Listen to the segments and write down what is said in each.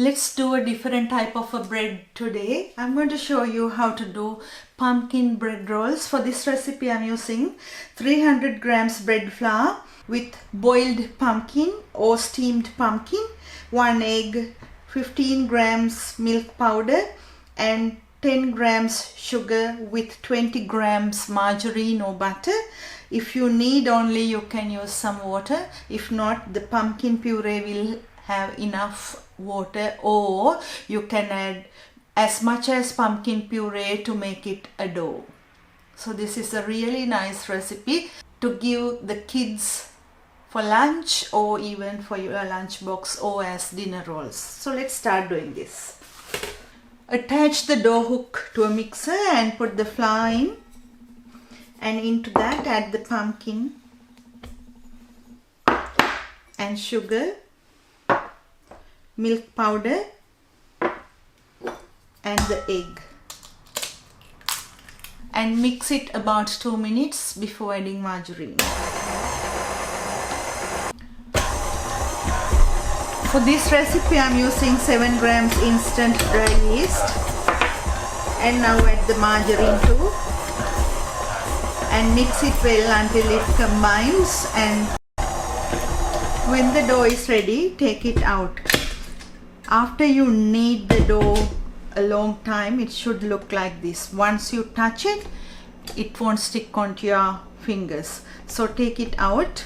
Let's do a different type of a bread today. I'm going to show you how to do pumpkin bread rolls. For this recipe I'm using 300 grams bread flour with boiled pumpkin or steamed pumpkin, 1 egg, 15 grams milk powder and 10 grams sugar with 20 grams margarine or butter. If you need only, you can use some water. If not, the pumpkin puree will have enough water, or you can add as much as pumpkin puree to make it a dough. So this is a really nice recipe to give the kids for lunch or even for your lunch box or as dinner rolls. So let's start doing this. Attach the dough hook to a mixer and put the flour in, and into that add the pumpkin and sugar, milk powder and the egg, and mix it about 2 minutes before adding margarine. For this recipe I'm using 7 grams instant dry yeast, and now add the margarine too and mix it well until it combines, and when the dough is ready, take it out. After you knead the dough a long time, it should look like this. Once you touch it, it won't stick onto your fingers. So take it out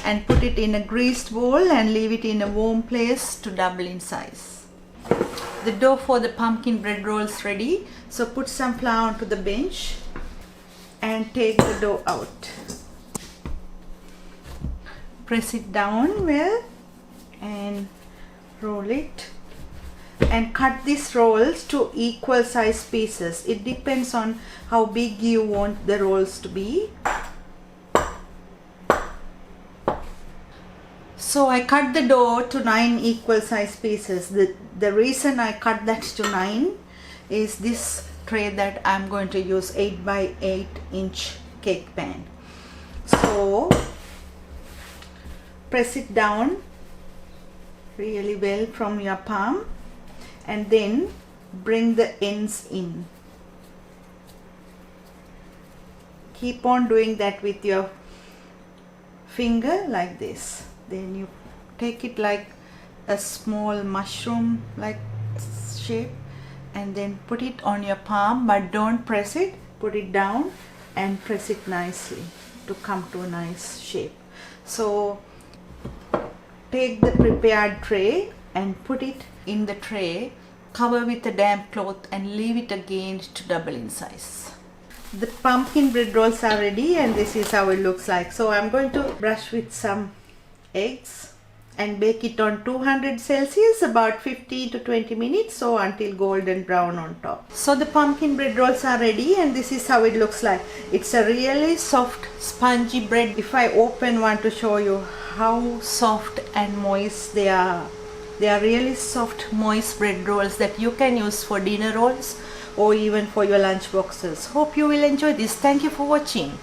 and put it in a greased bowl and leave it in a warm place to double in size. The dough for the pumpkin bread rolls ready. So put some flour onto the bench and take the dough out. Press it down well and roll it, and cut these rolls to equal size pieces. It depends on how big you want the rolls to be. So I cut the dough to 9 equal size pieces. The reason I cut that to 9 is this tray that I'm going to use 8 by 8 inch cake pan. So press it down really well from your palm and then bring the ends in. Keep on doing that with your finger like this. Then you take it like a small mushroom like shape and then put it on your palm, but don't press it. Put it down and press it nicely to come to a nice shape. So take the prepared tray and put it in the tray, cover with a damp cloth and leave it again to double in size. The pumpkin bread rolls are ready and this is how it looks like. So I'm going to brush with some eggs and bake it on 200 Celsius about 15 to 20 minutes, so until golden brown on top. So the pumpkin bread rolls are ready and this is how it looks like. It's a really soft spongy bread. If I open one to show you how soft and moist they are. They are really soft, moist bread rolls that you can use for dinner rolls or even for your lunch boxes. Hope you will enjoy this. Thank you for watching.